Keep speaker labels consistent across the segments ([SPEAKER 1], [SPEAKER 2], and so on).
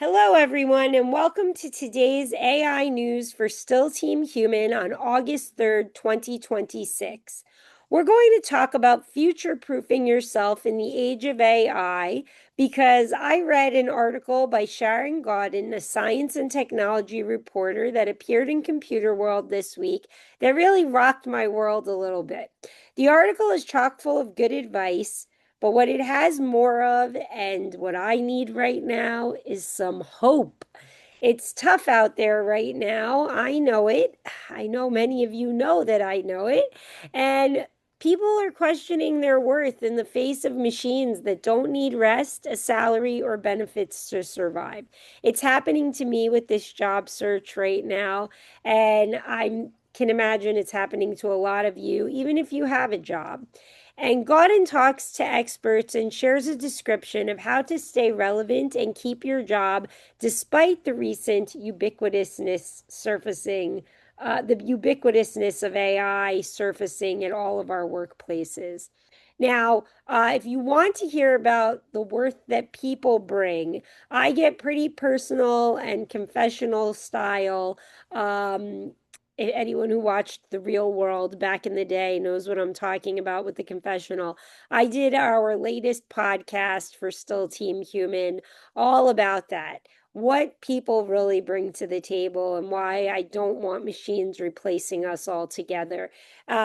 [SPEAKER 1] Hello, everyone, and welcome to today's AI news for Still Team Human on August 3rd, 2026. We're going to talk about future-proofing yourself in the age of AI because I read an article by Sharon Godin, a science and technology reporter that appeared in Computerworld this week that really rocked my world a little bit. The article is chock full of good advice. But what it has more of, and what I need right now, is some hope. It's tough out there right now. I know it. I know many of you know that I know it. And people are questioning their worth in the face of machines that don't need rest, a salary, or benefits to survive. It's happening to me with this job search right now. And I can imagine it's happening to a lot of you, even if you have a job. And Godin talks to experts and shares a description of how to stay relevant and keep your job despite the recent the ubiquitousness of AI surfacing at all of our workplaces. Now, if you want to hear about the worth that people bring, I get pretty personal and confessional style. Anyone who watched The Real World back in the day knows what I'm talking about with the confessional. I did our latest podcast for Still Team Human, all about that. What people really bring to the table and why I don't want machines replacing us altogether.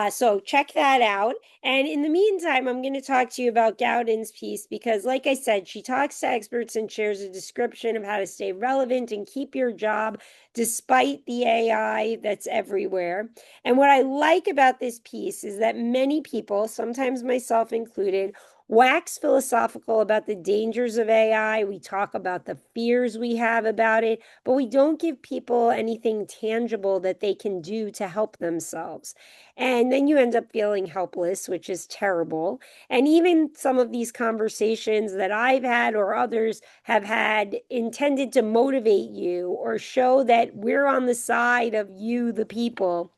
[SPEAKER 1] So check that out. And in the meantime, I'm going to talk to you about Gowden's piece because, like I said, she talks to experts and shares a description of how to stay relevant and keep your job despite the AI that's everywhere. And what I like about this piece is that many people, sometimes myself included, wax philosophical about the dangers of AI. We talk about the fears we have about it, but we don't give people anything tangible that they can do to help themselves. And then you end up feeling helpless, which is terrible. And even some of these conversations that I've had or others have had intended to motivate you or show that we're on the side of you, the people,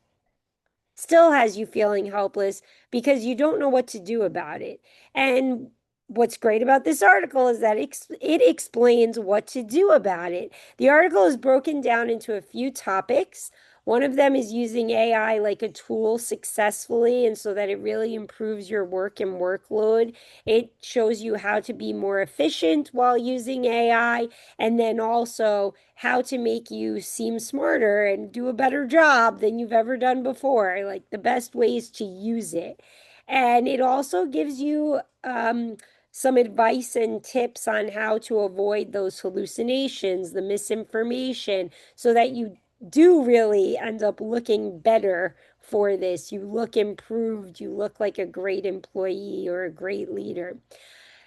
[SPEAKER 1] still has you feeling helpless because you don't know what to do about it. And what's great about this article is that it explains what to do about it. The article is broken down into a few topics. One of them is using AI like a tool successfully, and so that it really improves your work and workload. It shows you how to be more efficient while using AI, and then also how to make you seem smarter and do a better job than you've ever done before, like the best ways to use it. And it also gives you some advice and tips on how to avoid those hallucinations, the misinformation, so that you do really end up looking better for this. You look improved, you look like a great employee or a great leader.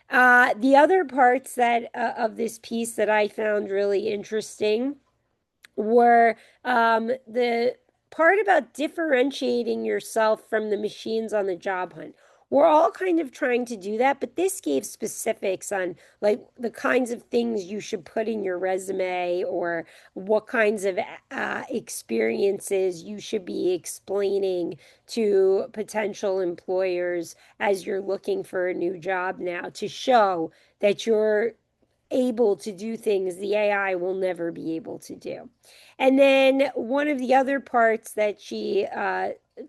[SPEAKER 1] The other parts that of this piece that I found really interesting were the part about differentiating yourself from the machines on the job hunt. We're all kind of trying to do that, but this gave specifics on like the kinds of things you should put in your resume or what kinds of experiences you should be explaining to potential employers as you're looking for a new job now to show that you're able to do things the AI will never be able to do. And then one of the other parts that she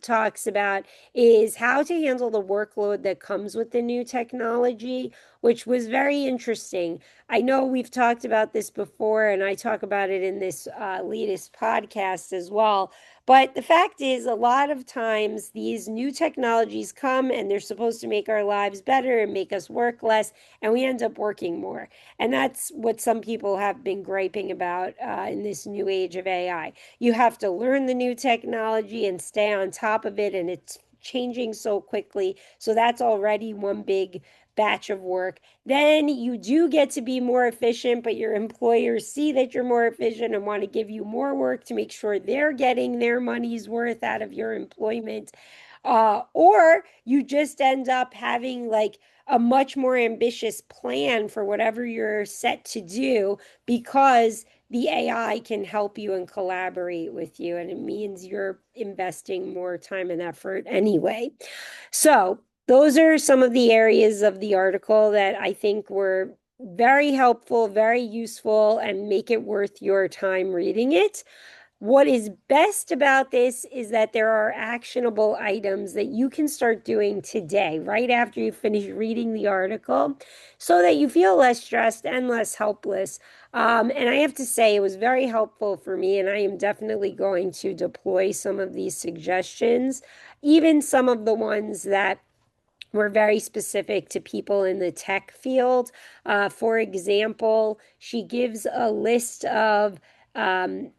[SPEAKER 1] talks about is how to handle the workload that comes with the new technology, which was very interesting. I know we've talked about this before, and I talk about it in this latest podcast as well. But the fact is, a lot of times these new technologies come and they're supposed to make our lives better and make us work less, and we end up working more. And that's what some people have been griping about in this new age of AI. You have to learn the new technology and stay on top of it, and it's changing so quickly. So that's already one big batch of work. Then you do get to be more efficient, but your employers see that you're more efficient and want to give you more work to make sure they're getting their money's worth out of your employment. Or you just end up having like a much more ambitious plan for whatever you're set to do because the AI can help you and collaborate with you. And it means you're investing more time and effort anyway. So, those are some of the areas of the article that I think were Very helpful, very useful, and make it worth your time reading it. What is best about this is that there are actionable items that you can start doing today, right after you finish reading the article, so that you feel less stressed and less helpless. And I have to say, it was very helpful for me, and I am definitely going to deploy some of these suggestions, even some of the ones that were very specific to people in the tech field. For example, she gives a list of um,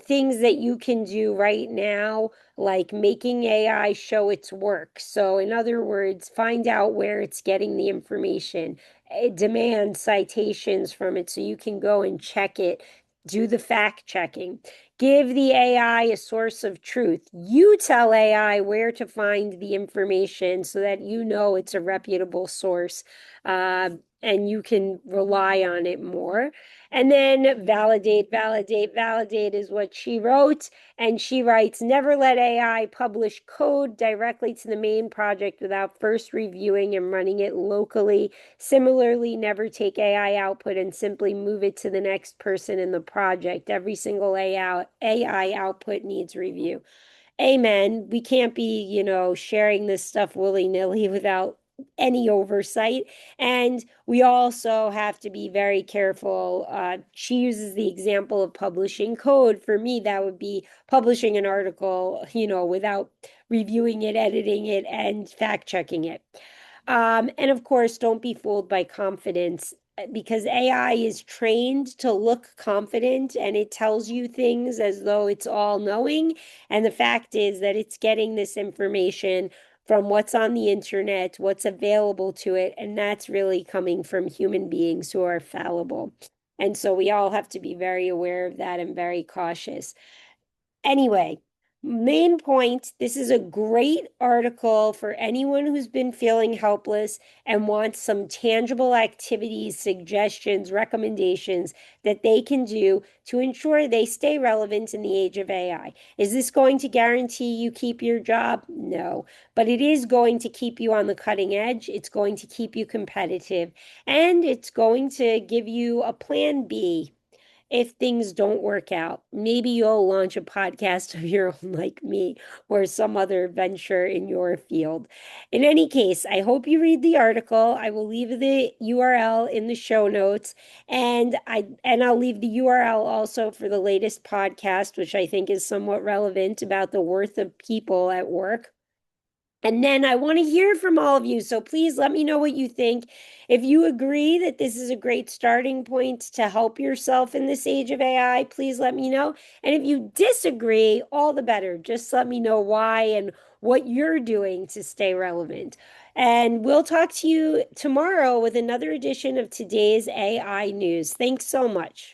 [SPEAKER 1] things that you can do right now, like making AI show its work. So, in other words, find out where it's getting the information, demand citations from it so you can go and check it, do the fact checking. Give the AI a source of truth. You tell AI where to find the information so that you know it's a reputable source, and you can rely on it more. And then validate, validate, validate is what she wrote. And she writes, never let AI publish code directly to the main project without first reviewing and running it locally. Similarly, never take AI output and simply move it to the next person in the project. Every single AI output needs review. Amen. We can't be, sharing this stuff willy-nilly without any oversight. And we also have to be very careful. She uses the example of publishing code. For me, that would be publishing an article, without reviewing it, editing it, and fact checking it. And of course, don't be fooled by confidence because AI is trained to look confident and it tells you things as though it's all knowing. And the fact is that it's getting this information from what's on the internet, what's available to it, and that's really coming from human beings who are fallible. And so we all have to be very aware of that and very cautious. Anyway, main point, this is a great article for anyone who's been feeling helpless and wants some tangible activities, suggestions, recommendations that they can do to ensure they stay relevant in the age of AI. Is this going to guarantee you keep your job? No, but it is going to keep you on the cutting edge. It's going to keep you competitive, and it's going to give you a plan B if things don't work out. Maybe you'll launch a podcast of your own, like me, or some other venture in your field. In any case, I hope you read the article. I will leave the URL in the show notes, and I'll leave the URL also for the latest podcast, which I think is somewhat relevant about the worth of people at work. And then I want to hear from all of you. So please let me know what you think. If you agree that this is a great starting point to help yourself in this age of AI, please let me know. And if you disagree, all the better. Just let me know why and what you're doing to stay relevant. And we'll talk to you tomorrow with another edition of today's AI news. Thanks so much.